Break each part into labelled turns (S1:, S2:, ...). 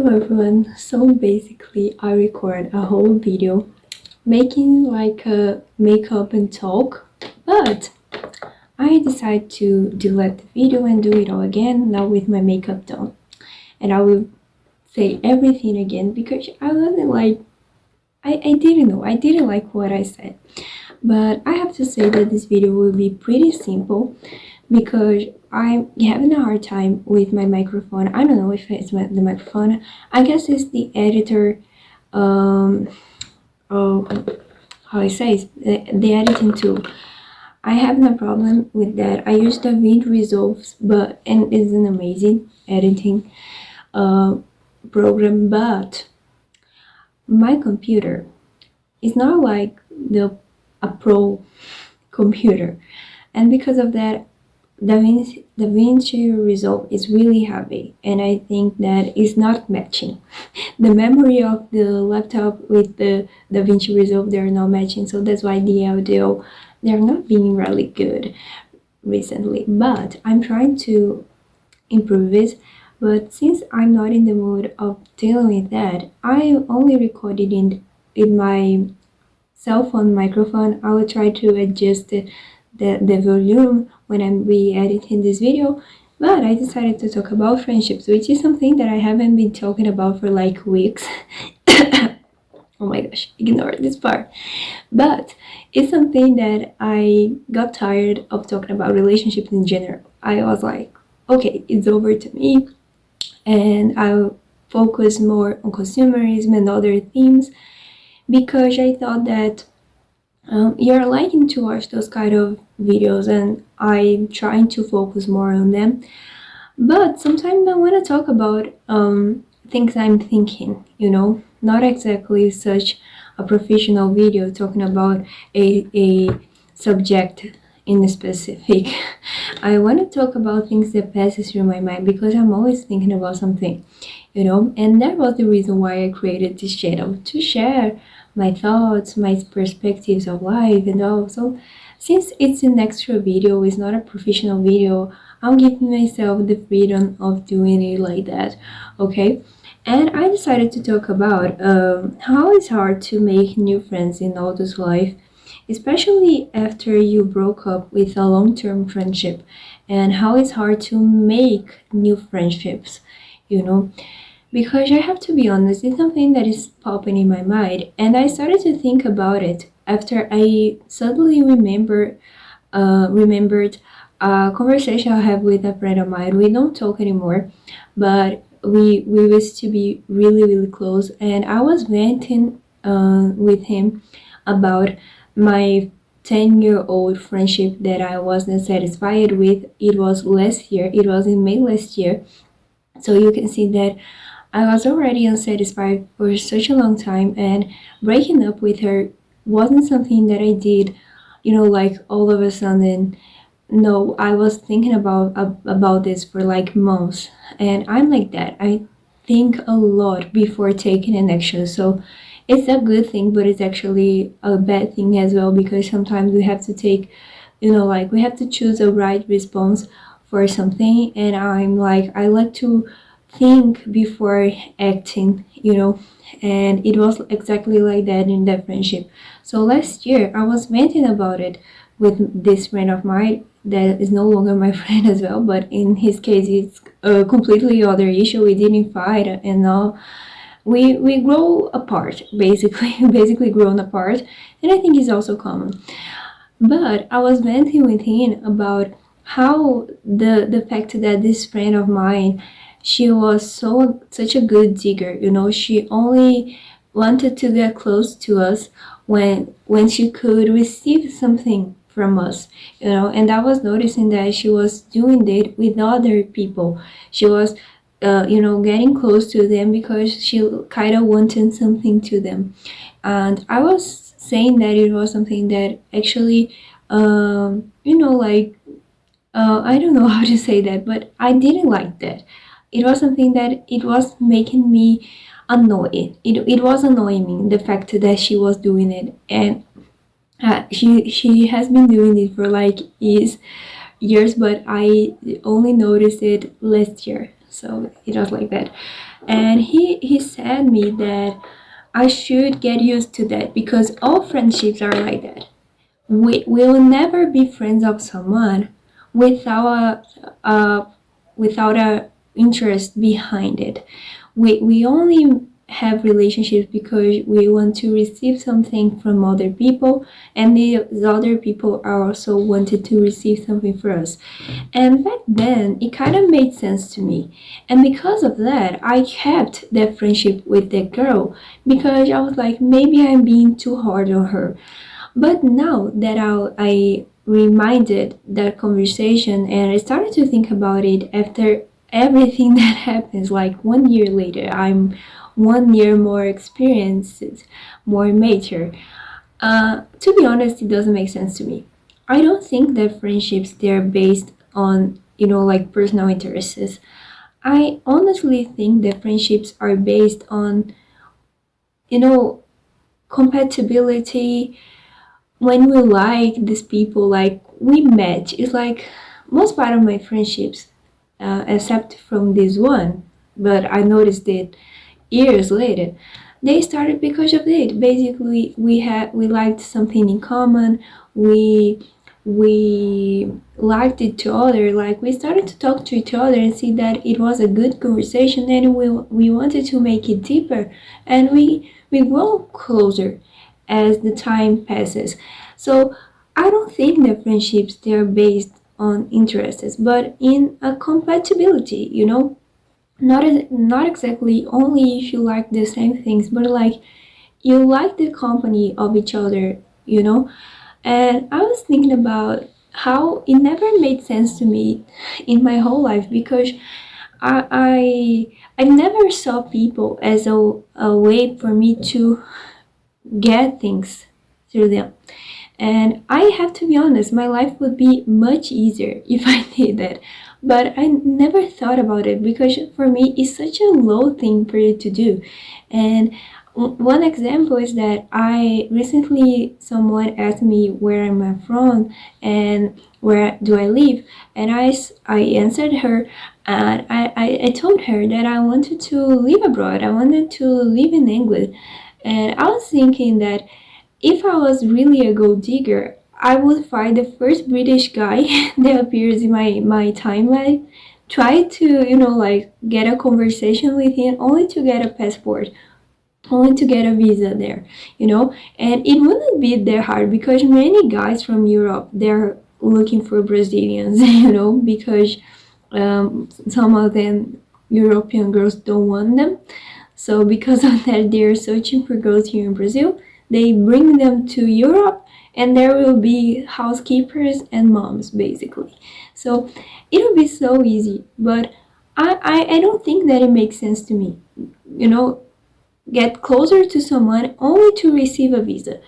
S1: Hello everyone, so basically I record a whole video making like a makeup and talk, but I decide to delete the video and do it all again now with my makeup done. And I will say everything again because I wasn't like, I didn't know, I didn't like what I said. But I have to say that this video will be pretty simple because I'm having a hard time with my microphone. I don't know if it's the microphone. I guess it's the editor. Um, oh, how I say it, the editing tool. I have no problem with that. I use DaVinci Resolve, and it's an amazing editing uh, program. But my computer is not like a pro computer, and because of that DaVinci Resolve is really heavy, and I think that is not matching. The memory of the laptop with the DaVinci Resolve, they're not matching, so that's why the audio, they're not being really good recently. But I'm trying to improve it. But since I'm not in the mood of dealing with that, I only recorded in my cell phone microphone. I will try to adjust the volume when I'm re-editing this video. But I decided to talk about friendships, which is something that I haven't been talking about for like weeks. Oh my gosh, ignore this part. But it's something that I got tired of talking about relationships in general. I was like, okay, it's over to me, and I'll focus more on consumerism and other themes because I thought that you're liking to watch those kind of videos and I'm trying to focus more on them. But sometimes I want to talk about things I'm thinking, not exactly such a professional video talking about a subject in a specific. I want to talk about things that passes through my mind because I'm always thinking about something, and that was the reason why I created this channel, to share my thoughts, my perspectives of life and all. So since it's an extra video, it's not a professional video, I'm giving myself the freedom of doing it like that, okay? And I decided to talk about how it's hard to make new friends in adult life, especially after you broke up with a long-term friendship, and how it's hard to make new friendships, you know because I have to be honest, it's something that is popping in my mind, and I started to think about it after I suddenly remembered a conversation I had with a friend of mine. We don't talk anymore, but we used to be really really close, and I was venting with him about my 10-year-old friendship that I wasn't satisfied with. It was last year. It was in May last year. So you can see that I was already unsatisfied for such a long time, and breaking up with her wasn't something that I did, like all of a sudden. No, I was thinking about this for like months, and I'm like that. I think a lot before taking an action. So it's a good thing, but it's actually a bad thing as well because sometimes we have to take, like we have to choose a right response for something, and I'm like, I like to think before acting, and it was exactly like that in that friendship. So last year I was venting about it with this friend of mine that is no longer my friend as well, but in his case it's a completely other issue. We didn't fight, and now we grow apart, basically basically grown apart, and I think it's also common. But I was venting with him about how the fact that this friend of mine, she was such a good digger, she only wanted to get close to us when she could receive something from us, and I was noticing that she was doing that with other people. She was getting close to them because she kind of wanted something to them, and I was saying that it was something that actually like I don't know how to say that, but I didn't like that. It was something that it was making me annoyed. It was annoying me, the fact that she was doing it, and she has been doing it for like years, but I only noticed it last year. So it was like that. And he said me that I should get used to that because all friendships are like that. We will never be friends of someone without a without a interest behind it. We only have relationships because we want to receive something from other people, and the other people are also wanted to receive something from us. And back then it kind of made sense to me, and because of that I kept that friendship with that girl, because I was like, maybe I'm being too hard on her. But now that I reminded that conversation and I started to think about it after everything that happens, like 1 year later, I'm 1 year more experienced, more mature. To be honest, it doesn't make sense to me. I don't think that friendships they're based on, like personal interests. I honestly think that friendships are based on, you know, compatibility. When we like these people, like we match. It's like most part of my friendships, except from this one, but I noticed it years later. They started because of it. Basically, we liked something in common. We liked each other. Like we started to talk to each other and see that it was a good conversation, and we wanted to make it deeper, and we grow closer as the time passes. So I don't think that friendships they are based on interests, but in a compatibility. Not exactly only if you like the same things, but like you like the company of each other. And I was thinking about how it never made sense to me in my whole life, because I never saw people as a way for me to get things through them. And I have to be honest, my life would be much easier if I did that. But I never thought about it because for me, it's such a low thing for you to do. And one example is that I recently someone asked me where I'm from and where do I live, and I answered her, and I told her that I wanted to live abroad. I wanted to live in England, and I was thinking that if I was really a gold digger, I would find the first British guy that appears in my timeline, try to, like get a conversation with him only to get a passport, only to get a visa there, and it wouldn't be that hard because many guys from Europe, they're looking for Brazilians, because some of them European girls don't want them. So because of that, they're searching for girls here in Brazil. They bring them to Europe, and there will be housekeepers and moms basically. So it will be so easy, but I don't think that it makes sense to me. You know, get closer to someone only to receive a visa.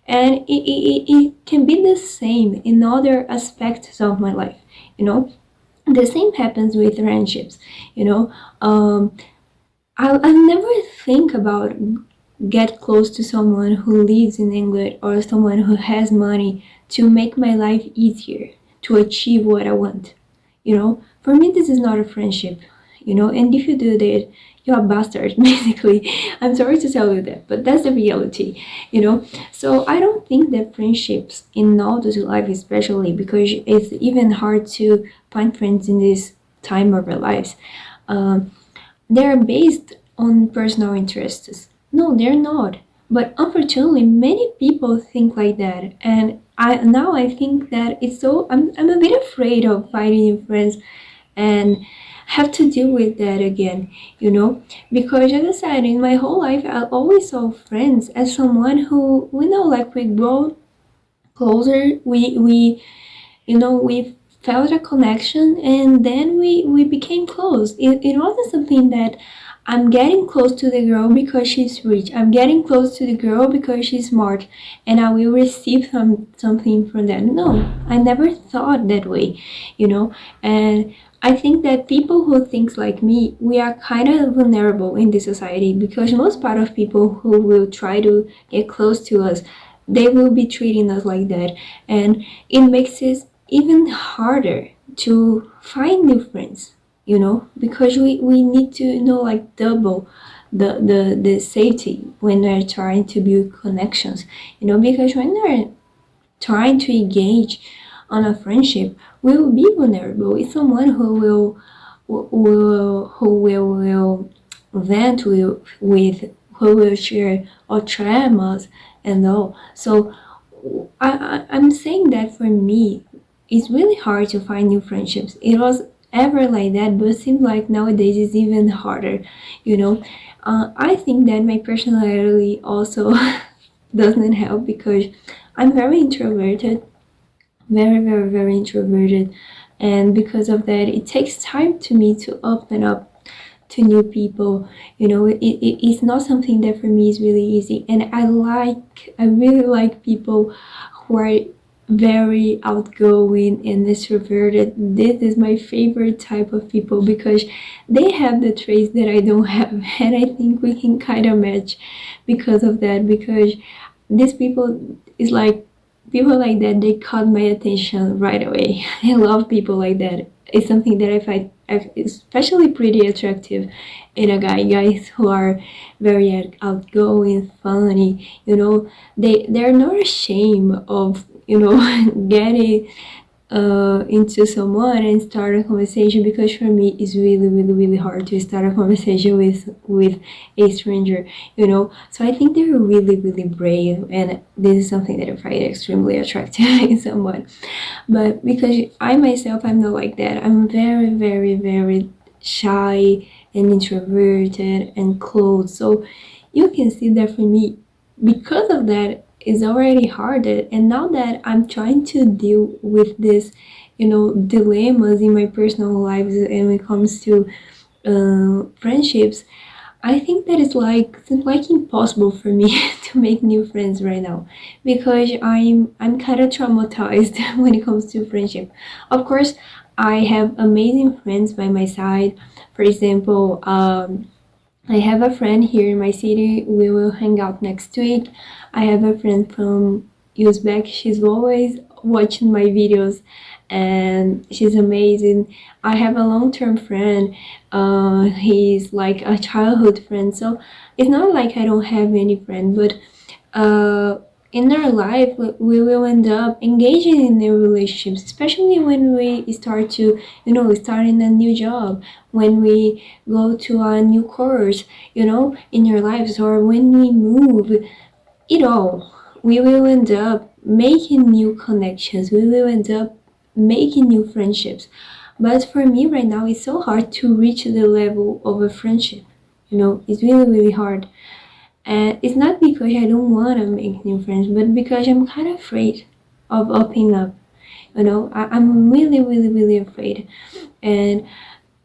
S1: And it can be the same in other aspects of my life, you know. The same happens with friendships, you know. I never think about get close to someone who lives in England or someone who has money to make my life easier to achieve what I want. For me, this is not a friendship. And if you do that, you're a bastard, basically. I'm sorry to tell you that, but that's the reality. So I don't think that friendships in adult life, especially because it's even hard to find friends in this time of our lives. Um, they're based on personal interests. No, they're not. But unfortunately, many people think like that, and I think that it's so. I'm a bit afraid of finding new friends, and have to deal with that again. Because as I said, in my whole life, I always saw friends as someone who like we grow closer. We felt a connection, and then we became close. It wasn't something that I'm getting close to the girl because she's rich, I'm getting close to the girl because she's smart, and I will receive something from that. No, I never thought that way. And I think that people who think like me, we are kind of vulnerable in this society, because most part of people who will try to get close to us, they will be treating us like that, and it makes it even harder to find new friends. because we need to, like double the safety when we're trying to build connections, because when we're trying to engage on a friendship, we will be vulnerable. It's someone who will vent with who will share our traumas and all. So I'm saying that for me, it's really hard to find new friendships. It was ever like that, but it seems like nowadays it's even harder. You know, I think that my personality also doesn't help because I'm very introverted, very, very, very introverted, and because of that, it takes time to me to open up to new people. It's not something that for me is really easy, and I really like people who are very outgoing and extroverted. This is my favorite type of people because they have the traits that I don't have, and I think we can kind of match because of that. Because these people is like people like that, they caught my attention right away. I love people like that. It's something that I find especially pretty attractive in a guy. Guys who are very outgoing, funny. They're not ashamed of getting into someone and start a conversation, because for me it's really, really, really hard to start a conversation with a stranger. So I think they're really, really brave, and this is something that I find extremely attractive in someone. But because I myself, I'm not like that. I'm very, very, very shy and introverted and closed. So you can see that for me, because of that, is already harder. And now that I'm trying to deal with this, dilemmas in my personal lives and when it comes to friendships, I think that it's like impossible for me to make new friends right now, because I'm kind of traumatized when it comes to friendship. Of course, I have amazing friends by my side. For example, I have a friend here in my city. We will hang out next week. I have a friend from Uzbek. She's always watching my videos and she's amazing. I have a long-term friend. He's like a childhood friend. So it's not like I don't have any friend, but uh, in our life, we will end up engaging in new relationships, especially when we start to, start in a new job, when we go to a new course, in your lives, or when we move, we will end up making new connections. We will end up making new friendships. But for me right now, it's so hard to reach the level of a friendship. It's really, really hard. And it's not because I don't want to make new friends, but because I'm kind of afraid of opening up. I'm really, really, really afraid. And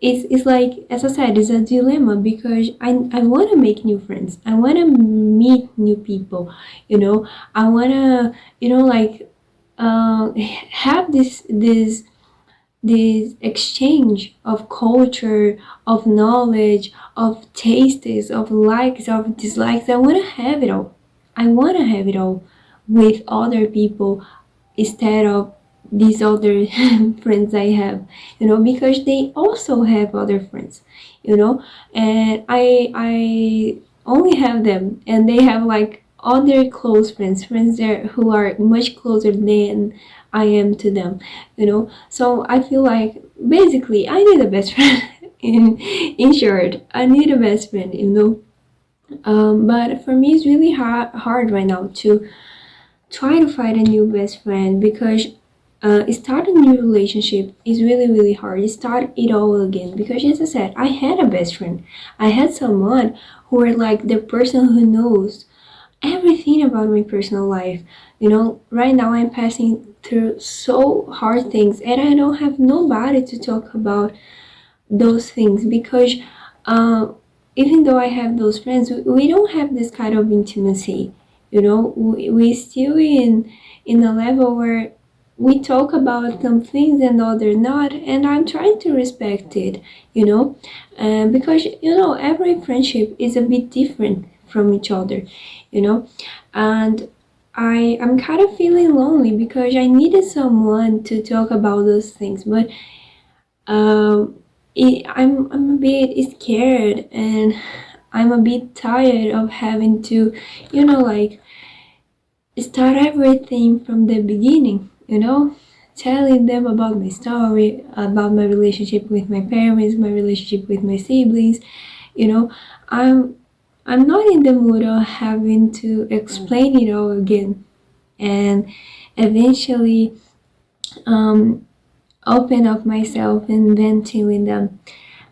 S1: it's like, as I said, it's a dilemma because I want to make new friends. I want to meet new people. I want to, like, have this exchange of culture, of knowledge, of tastes, of likes, of dislikes. I want to have it all. I want to have it all with other people instead of these other friends I have, because they also have other friends, and I only have them, and they have like other close friends there who are much closer than I am to them, So I feel like basically I need a best friend. In short, I need a best friend, but for me it's really hard right now to try to find a new best friend, because start a new relationship is really, really hard. Start it all again, because as I said, I had a best friend. I had someone who were like the person who knows everything about my personal life. Right now I'm passing through so hard things, and I don't have nobody to talk about those things, because uh, even though I have those friends, we don't have this kind of intimacy. We still in a level where we talk about some things and other not, and I'm trying to respect it. Because every friendship is a bit different from each other. And I'm kind of feeling lonely because I needed someone to talk about those things, but um I'm a bit scared, and I'm a bit tired of having to, like, start everything from the beginning, telling them about my story, about my relationship with my parents, my relationship with my siblings. You know, I'm I'm not in the mood of having to explain it all again, and eventually um, open up myself and venting with them.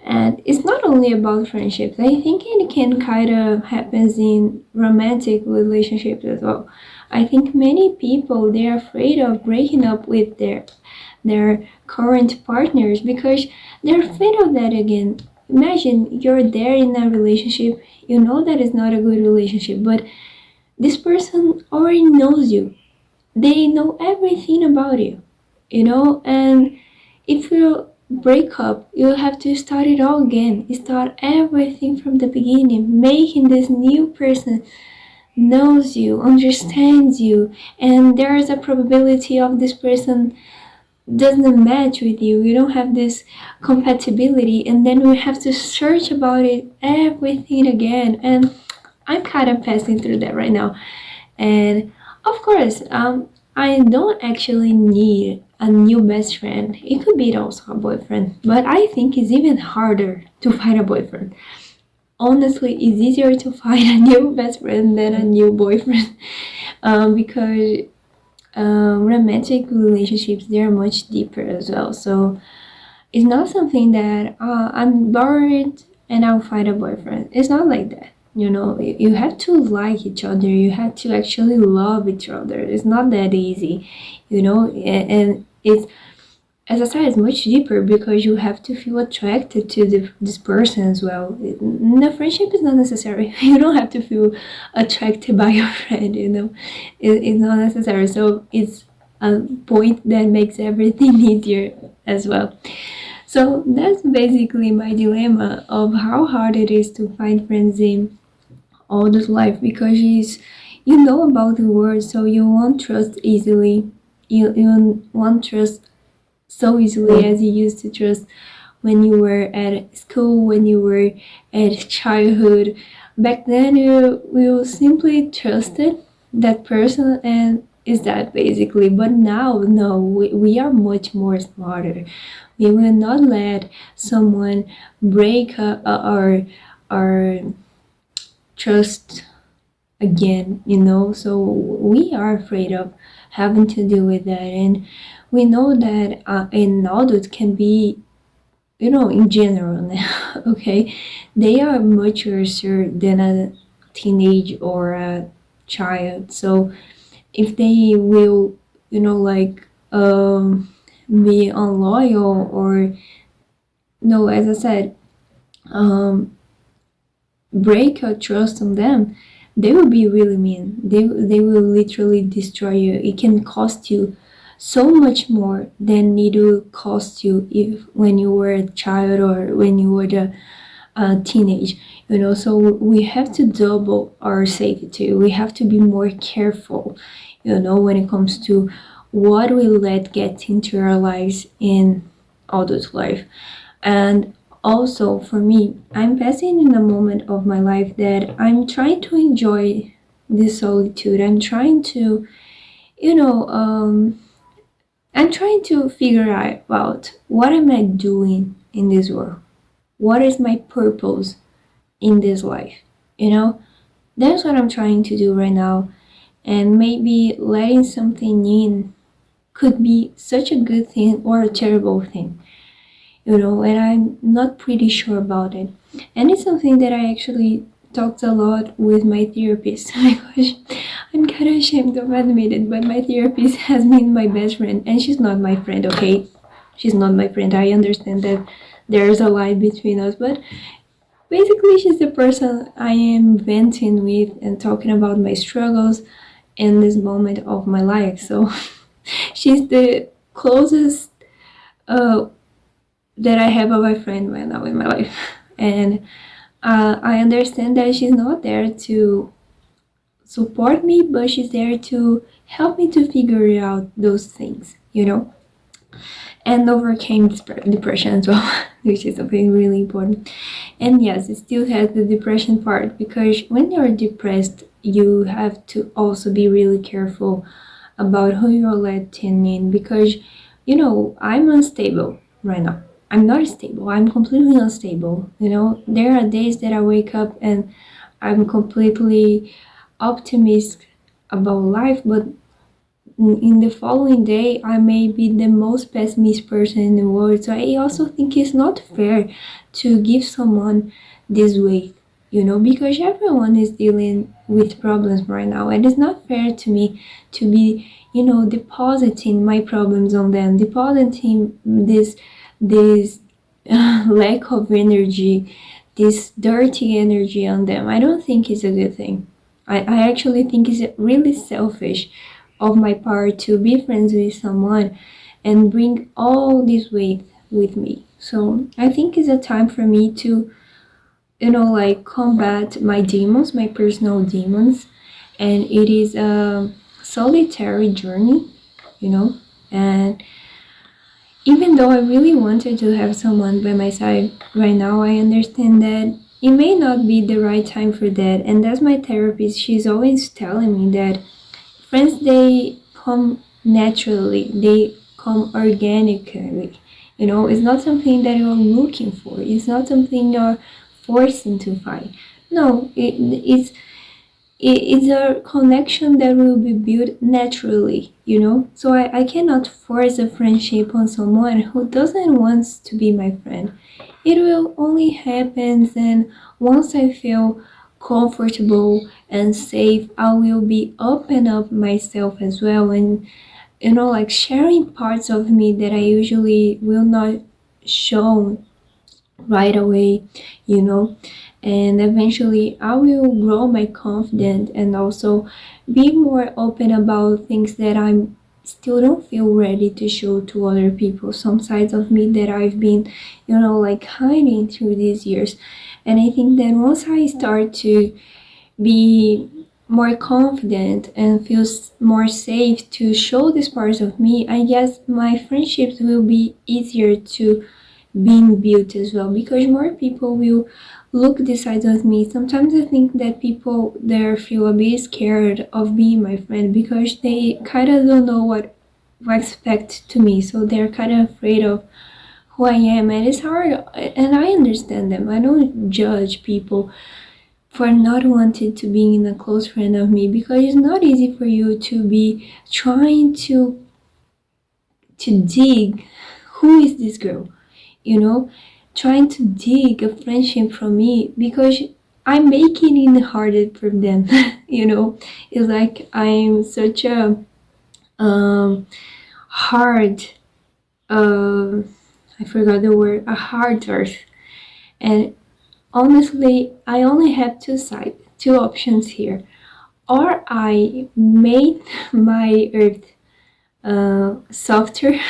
S1: And it's not only about friendships. I think it can kind of happens in romantic relationships as well. I think many people, they're afraid of breaking up with their current partners because they're afraid of that again. Imagine you're there in a relationship, you know that it's not a good relationship, but this person already knows you. They know everything about you, and if you break up, you have to start it all again. You start everything from the beginning, making this new person knows you, understands you, and there is a probability of this person doesn't match with you. You don't have this compatibility, and then we have to search about it everything again. And I'm kind of passing through that right now. And of course, I don't actually need a new best friend. It could be also a boyfriend, but I think it's even harder to find a boyfriend. Honestly, it's easier to find a new best friend than a new boyfriend, because romantic relationships, they're much deeper as well. So it's not something that I'm bored and I'll find a boyfriend. It's not like that. You have to like each other. You have to actually love each other. It's not that easy, and it's, as I said, it's much deeper because you have to feel attracted to this person as well. The friendship is not necessary. You don't have to feel attracted by your friend, it's not necessary. So it's a point that makes everything easier as well. So that's basically my dilemma of how hard it is to find friends in all this life because you know about the world, so you won't trust easily. You won't trust so easily as you used to trust when you were at school, when you were at childhood. Back then, you will simply trusted that person, and is that basically. But now, no, we are much more smarter. We will not let someone break our trust again, so we are afraid of having to deal with that. And we know that an adult can be, in general now, okay, they are much worser than a teenage or a child. So if they will, like, be unloyal or, no, as I said, um break your trust on them, they will be really mean. They will literally destroy you. It can cost you so much more than it will cost you if when you were a child or when you were a teenage. So we have to double our safety. We have to be more careful, when it comes to what we let get into our lives in adult life. And also, for me, I'm passing in a moment of my life that I'm trying to enjoy this solitude. I'm trying to, you know, um, I'm trying to figure out what am I doing in this world? What is my purpose in this life? That's what I'm trying to do right now. And maybe letting something in could be such a good thing or a terrible thing. And I'm not pretty sure about it. And it's something that I actually talked a lot with my therapist. Oh my gosh, I'm kind of ashamed of admit it, but my therapist has been my best friend, and she's not my friend, okay? She's not my friend. I understand that there's a line between us, but basically, she's the person I am venting with and talking about my struggles in this moment of my life. So she's the closest uh, that I have of a friend right now in my life. And I understand that she's not there to support me, but she's there to help me to figure out those things. and overcame depression as well, which is something really important. And yes, it still has the depression part because when you're depressed, you have to also be really careful about who you're letting in because, I'm unstable right now. I'm not stable. I'm completely unstable. There are days that I wake up and I'm completely optimistic about life, but in the following day I may be the most pessimistic person in the world. So I also think it's not fair to give someone this weight, because everyone is dealing with problems right now, and it's not fair to me to be, depositing my problems on them, depositing this lack of energy, this dirty energy on them. I don't think it's a good thing. I actually think it's really selfish of my part to be friends with someone and bring all this weight with me. So I think it's a time for me to, like combat my demons, my personal demons. And it is a solitary journey, you know. And even though I really wanted to have someone by my side right now, I understand that it may not be the right time for that. And that's my therapist. She's always telling me that friends, they come naturally, they come organically. It's not something that you're looking for, it's not something you're forcing to find. No, it's a connection that will be built naturally. So I cannot force a friendship on someone who doesn't want to be my friend. It will only happen, and once I feel comfortable and safe, I will be open up myself as well, and like sharing parts of me that I usually will not show right away, you know. And eventually I will grow my confidence and also be more open about things that I'm still don't feel ready to show to other people, some sides of me that I've been, like hiding through these years. And I think that once I start to be more confident and feel more safe to show these parts of me, I guess my friendships will be easier to being built as well, because more people will look this side of me. Sometimes I think that people there feel a bit scared of being my friend because they kind of don't know what to expect to me, so they're kind of afraid of who I am, and it's hard, and I understand them. I don't judge people for not wanting to be in a close friend of me, because it's not easy for you to be trying to dig who is this girl, you know, trying to dig a friendship from me, because I'm making it harder for them. It's like I'm such a hard, uh, I forgot the word, a hard earth. And honestly, I only have two options here. Or I made my earth softer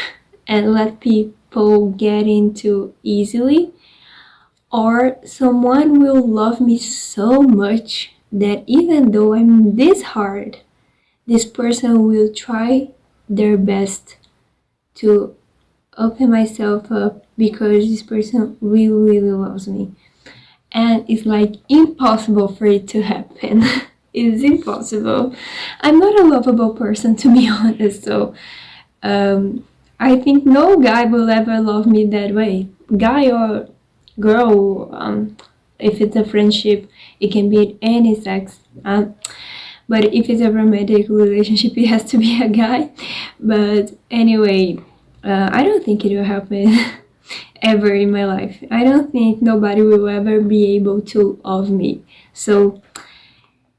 S1: and let people get into easily, or someone will love me so much that even though I'm this hard, this person will try their best to open myself up because this person really, really loves me. And it's like impossible for it to happen. It's impossible. I'm not a lovable person, to be honest, so I think no guy will ever love me that way. Guy or girl, if it's a friendship, it can be any sex. But if it's a romantic relationship, it has to be a guy. But anyway, I don't think it will happen ever in my life. I don't think nobody will ever be able to love me. So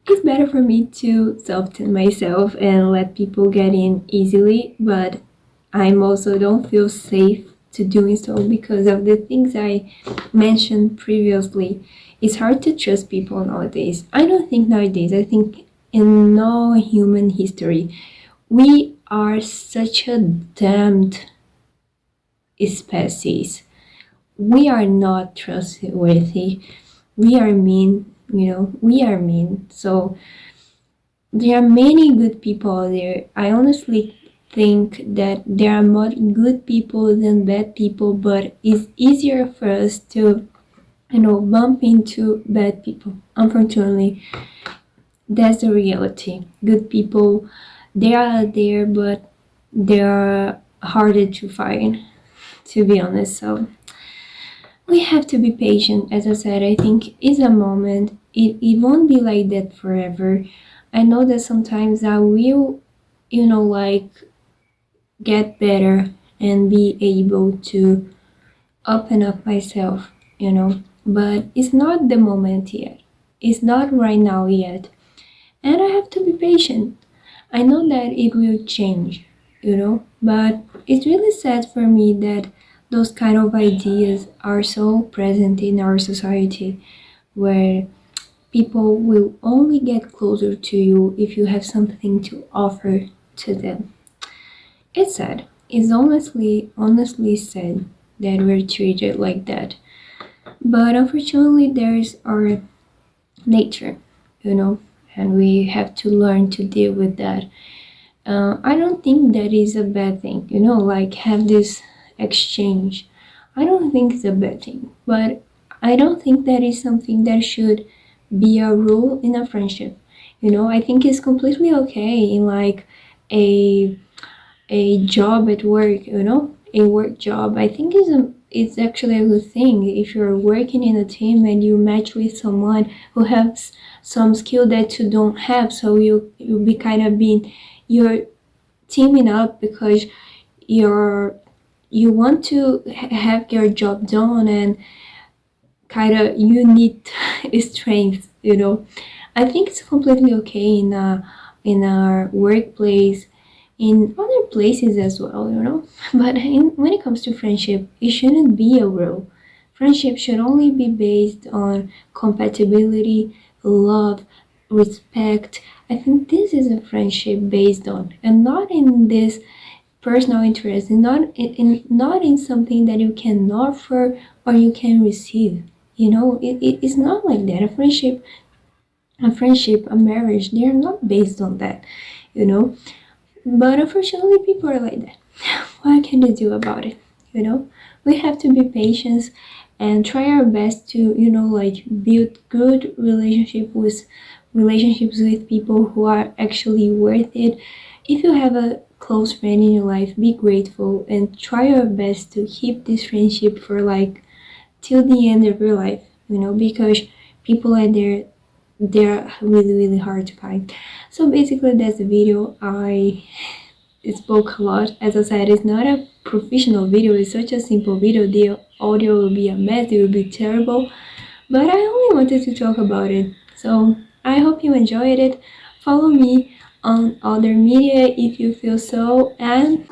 S1: it's better for me to soften myself and let people get in easily, but I'm also don't feel safe to doing so because of the things I mentioned previously. It's hard to trust people nowadays. I don't think nowadays, I think in no human history, we are such a damned species. We are not trustworthy. We are mean, we are mean. So there are many good people out there. I honestly think that there are more good people than bad people, but it's easier for us to, bump into bad people. Unfortunately, that's the reality. Good people, they are there, but they are harder to find, to be honest. So we have to be patient. As I said, I think it's a moment. It won't be like that forever. I know that sometimes I will, like, get better and be able to open up myself, but it's not the moment yet. It's not right now yet. And I have to be patient. I know that it will change, but it's really sad for me that those kind of ideas are so present in our society, where people will only get closer to you if you have something to offer to them. It's sad. It's honestly sad that we're treated like that. But unfortunately, there's our nature, and we have to learn to deal with that. I don't think that is a bad thing, like have this exchange. I don't think it's a bad thing, but I don't think that is something that should be a rule in a friendship. I think it's completely okay in like a job at work, a work job. I think it's actually a good thing if you're working in a team and you match with someone who has some skill that you don't have. So you'll be kind of being you're teaming up because you want to have your job done, and kind of you need strength. I think it's completely okay in our workplace, in other places as well, but when it comes to friendship, it shouldn't be a rule. Friendship should only be based on compatibility, love, respect. I think this is a friendship based on, and not in this personal interest, and not in something that you can offer or you can receive. It's not like that. A friendship, a marriage, they are not based on that, you know but unfortunately, people are like that. What can you do about it? We have to be patient and try our best to, like, build good relationships with people who are actually worth it. If you have a close friend in your life, be grateful and try your best to keep this friendship for like till the end of your life. Because people are there, they're really really hard to find. So basically that's the video. I spoke a lot. As I said, it's not a professional video, it's such a simple video. The audio will be a mess, it will be terrible, but I only wanted to talk about it. So I hope you enjoyed it. Follow me on other media if you feel so, and